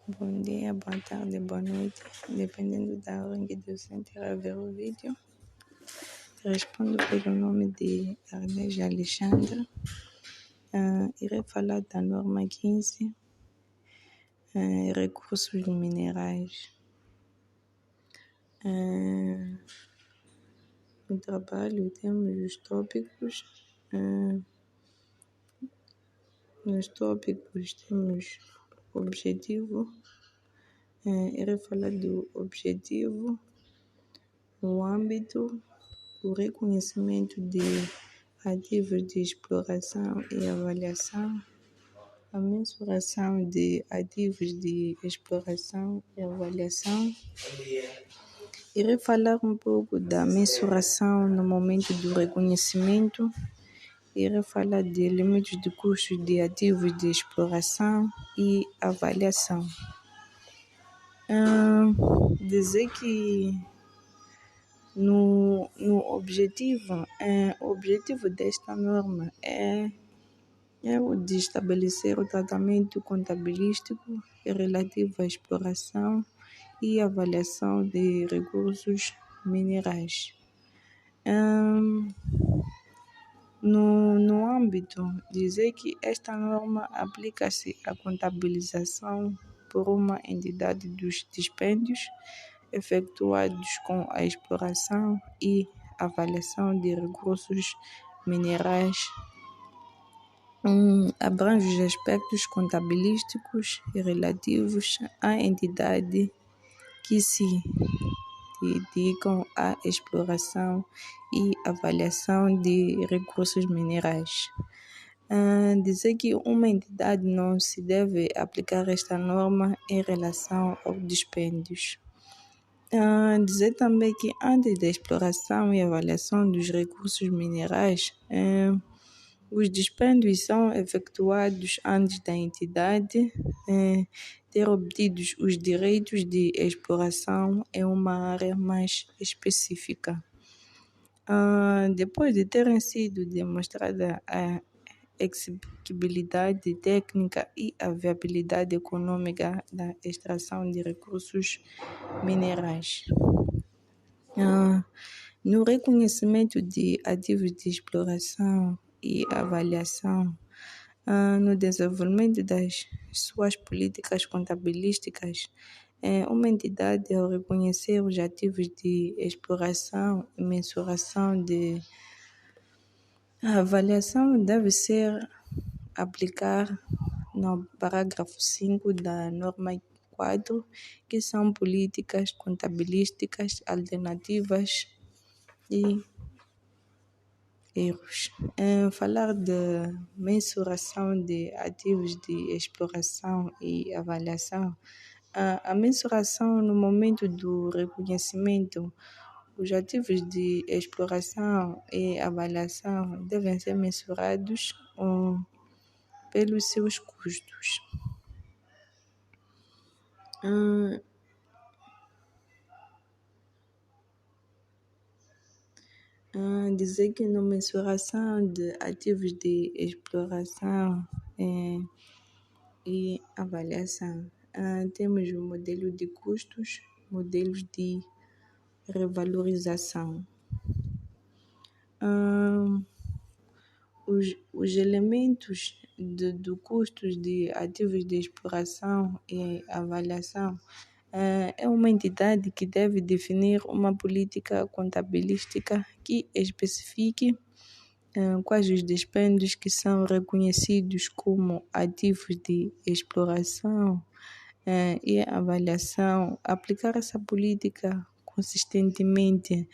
Bom dia, boa tarde, boa noite, dependendo da hora em que você entrar ver o vídeo. Respondo pelo nome de Arneja Alexandra. Irei falar da norma 15, recursos minerais. No trabalho temos os tópicos. Nos tópicos temos o objetivo. Irei falar do objetivo, o âmbito, o reconhecimento de ativos de exploração e avaliação, a mensuração de ativos de exploração e avaliação. Irei falar um pouco da mensuração no momento do reconhecimento. Irei falar de limites de custos de ativos de exploração e avaliação. Dizer que no objetivo, o objetivo desta norma é o de estabelecer o tratamento contabilístico relativo à exploração e avaliação de recursos minerais. No âmbito, dizer que esta norma aplica-se à contabilização por uma entidade dos dispêndios efetuados com a exploração e avaliação de recursos minerais. Abrange os aspectos contabilísticos relativos à entidade que se dedicam à exploração e avaliação de recursos minerais. Dizer que uma entidade não se deve aplicar esta norma em relação aos dispêndios. Dizer também que antes da exploração e avaliação dos recursos minerais, os dispêndios são efetuados antes da entidade ter obtido os direitos de exploração em uma área mais específica. Depois de terem sido demonstrada a exigibilidade técnica e a viabilidade econômica da extração de recursos minerais. No reconhecimento de ativos de exploração e avaliação, no desenvolvimento das suas políticas contabilísticas, uma entidade, ao reconhecer os ativos de exploração e mensuração de avaliação, deve ser aplicar no parágrafo 5 da norma 4, que são políticas contabilísticas alternativas e erros. Falar de mensuração de ativos de exploração e avaliação. A mensuração no momento do reconhecimento, os ativos de exploração e avaliação devem ser mensurados pelos seus custos. Dizer que na mensuração de ativos de exploração e avaliação, temos o modelo de custos, modelos de revalorização. Os elementos do custos de ativos de exploração e avaliação é uma entidade que deve definir uma política contabilística que especifique quais os dispêndios que são reconhecidos como ativos de exploração e avaliação. Aplicar essa política consistentemente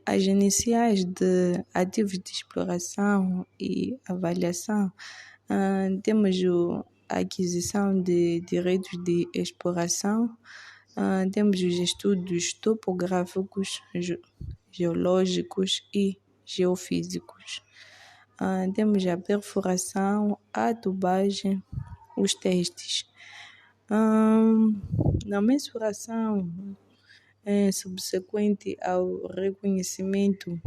as iniciais de ativos de exploração e avaliação. Temos a aquisição de direitos de exploração, temos os estudos topográficos, geológicos e geofísicos. Temos a perfuração, a adubagem, os testes. Na mensuração subsequente ao reconhecimento,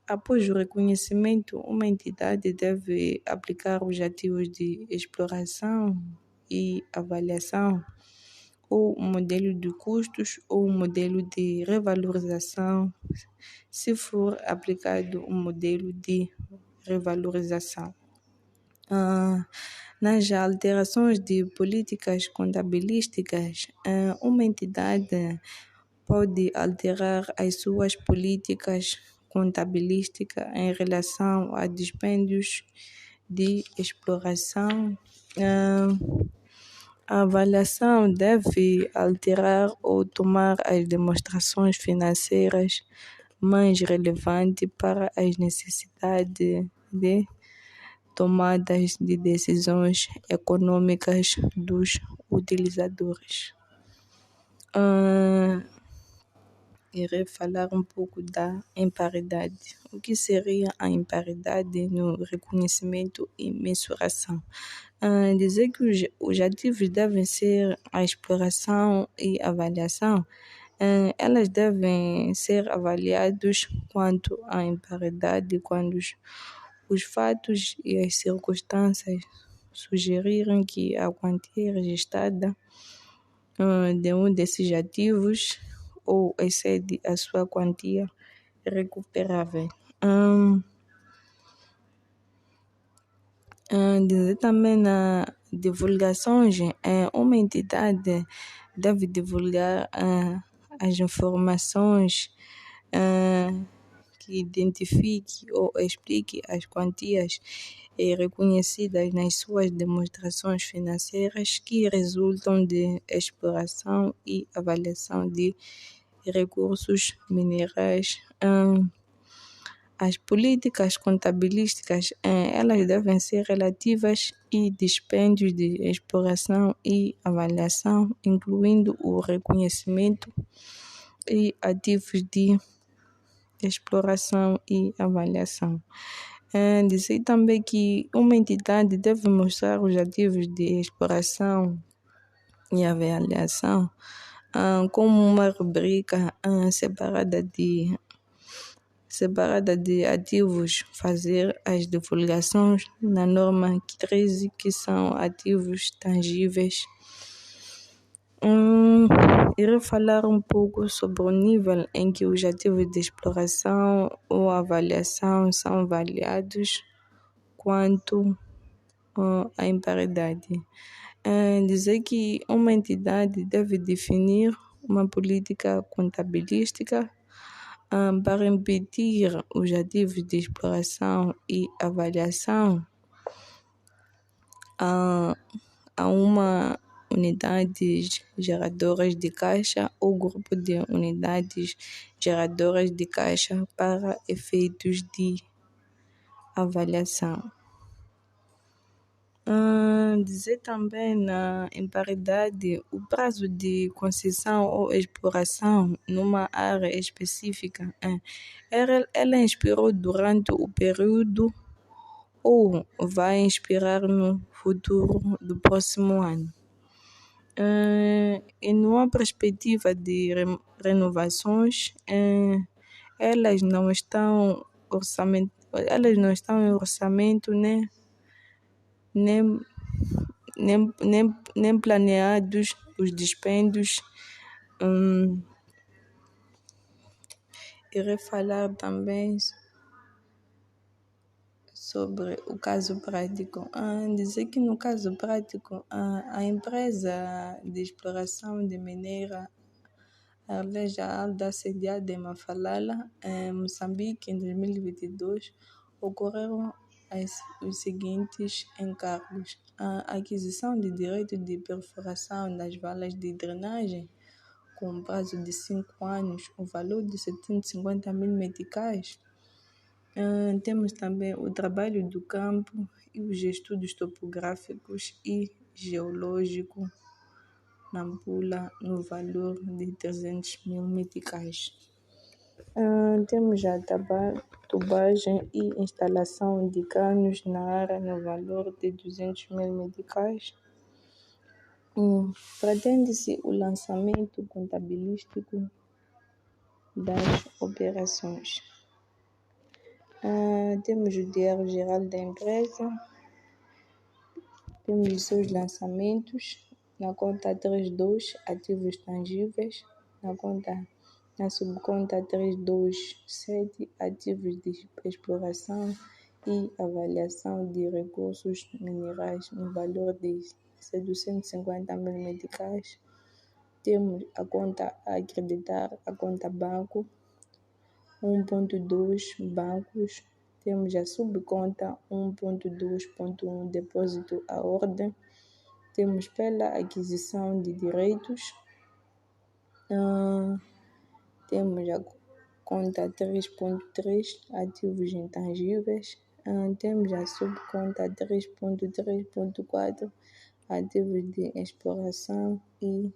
Após o reconhecimento, uma entidade deve aplicar os ativos de exploração e avaliação, ou um modelo de custos ou um modelo de revalorização, se for aplicado um modelo de revalorização. Nas alterações de políticas contabilísticas, uma entidade pode alterar as suas políticas contabilísticas em relação a dispêndios de exploração. A avaliação deve alterar ou tomar as demonstrações financeiras mais relevantes para as necessidades de tomadas de decisões econômicas dos utilizadores. Irei falar um pouco da imparidade. O que seria a imparidade no reconhecimento e mensuração? Dizer que os ativos devem ser a exploração e avaliação, elas devem ser avaliados quanto à imparidade quando os fatos e as circunstâncias sugerirem que a quantia registrada de um desses ativos ou excede a sua quantia recuperável. Dizer também na divulgações, uma entidade deve divulgar as informações que identifique ou explique as quantias reconhecidas nas suas demonstrações financeiras que resultam de exploração e avaliação de recursos minerais. As políticas contabilísticas, elas devem ser relativas e dispêndios de exploração e avaliação, incluindo o reconhecimento e ativos de exploração e avaliação. Dizer também que uma entidade deve mostrar os ativos de exploração e avaliação como uma rubrica separada de ativos, fazer as divulgações na norma 13, que são ativos tangíveis. Irei falar um pouco sobre o nível em que os ativos de exploração ou avaliação são avaliados quanto à imparidade. Dizer que uma entidade deve definir uma política contabilística para impedir os ativos de exploração e avaliação a uma unidades geradoras de caixa ou grupo de unidades geradoras de caixa para efeitos de avaliação. Dizer também na imparidade o prazo de concessão ou exploração numa área específica. Ela inspirou durante o período ou vai inspirar no futuro do próximo ano. E numa perspectiva de renovações, elas não estão em orçamento nem planeados os dispêndios. Irei falar também sobre o caso prático. Dizer que no caso prático, a empresa de exploração de mineira Arleja Alda, sediada em Mafalala, em Moçambique, em 2022, ocorreram os seguintes encargos: a aquisição de direito de perfuração das valas de drenagem, com prazo de 5 anos, o valor de 750 mil meticais. Temos também o trabalho do campo e os estudos topográficos e geológicos na Nampula, no valor de 300 mil meticais. Temos a tubagem e instalação de canos na área no valor de 200 mil meticais. Pretende-se o lançamento contabilístico das operações. Temos o diário geral da empresa, temos os seus lançamentos, na conta 32, ativos tangíveis, na subconta 327, ativos de exploração e avaliação de recursos minerais, no valor de 750 mil meticais. Temos a conta a acreditar, a conta banco, 1.2 bancos. Temos a subconta 1.2.1 depósito à ordem. Temos pela aquisição de direitos. Temos a conta 3.3 ativos intangíveis. Temos a subconta 3.3.4 ativos de exploração e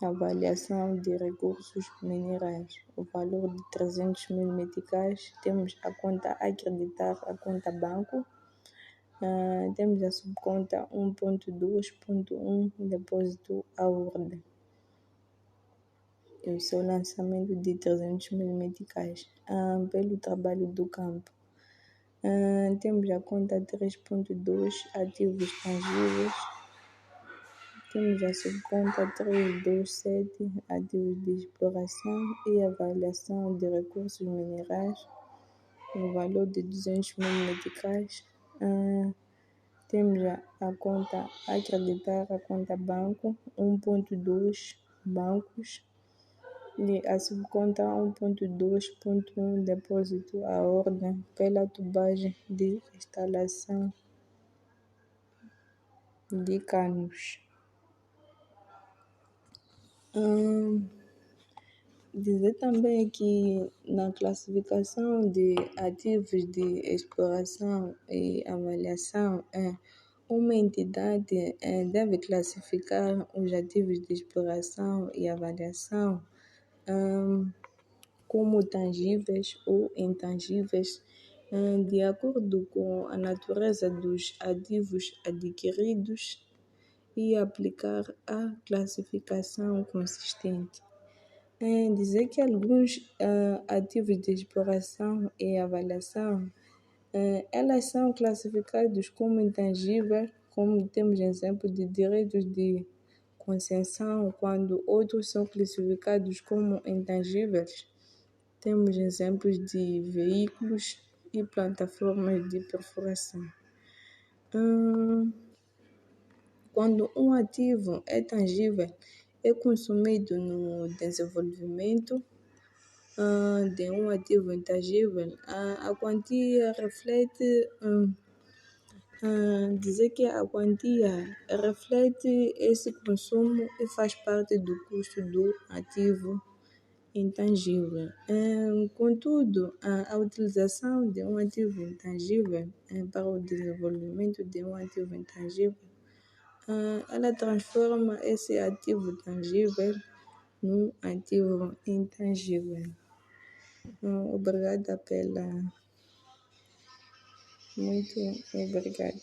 avaliação de recursos minerais, o valor de 300 mil meticais. Temos a conta acreditar, a conta banco. Temos a subconta 1.2.1 depósito à ordem. E o seu lançamento de 300 mil meticais pelo trabalho do campo. Temos a conta 3.2 ativos tangíveis. Temos a subconta 327 ativos de exploração e avaliação de recursos minerais, no valor de 200 mil meticais. Temos a conta acreditar, a conta banco, 1.2 bancos. E a subconta 1.2.1 depósito à ordem pela tubagem de instalação de canos. Dizer também que na classificação de ativos de exploração e avaliação, uma entidade deve classificar os ativos de exploração e avaliação como tangíveis ou intangíveis, de acordo com a natureza dos ativos adquiridos e aplicar a classificação consistente. Dizer que alguns ativos de exploração e avaliação, elas são classificados como intangíveis, como temos exemplo de direitos de concessão, quando outros são classificados como intangíveis. Temos exemplos de veículos e plataformas de perfuração. Quando um ativo é tangível, é consumido no desenvolvimento de um ativo intangível, a quantia reflete, dizer que a quantia reflete esse consumo e faz parte do custo do ativo intangível. Contudo, a utilização de um ativo intangível para o desenvolvimento de um ativo intangível, ela transforma esse ativo tangível num ativo intangível. Obrigada Muito obrigada.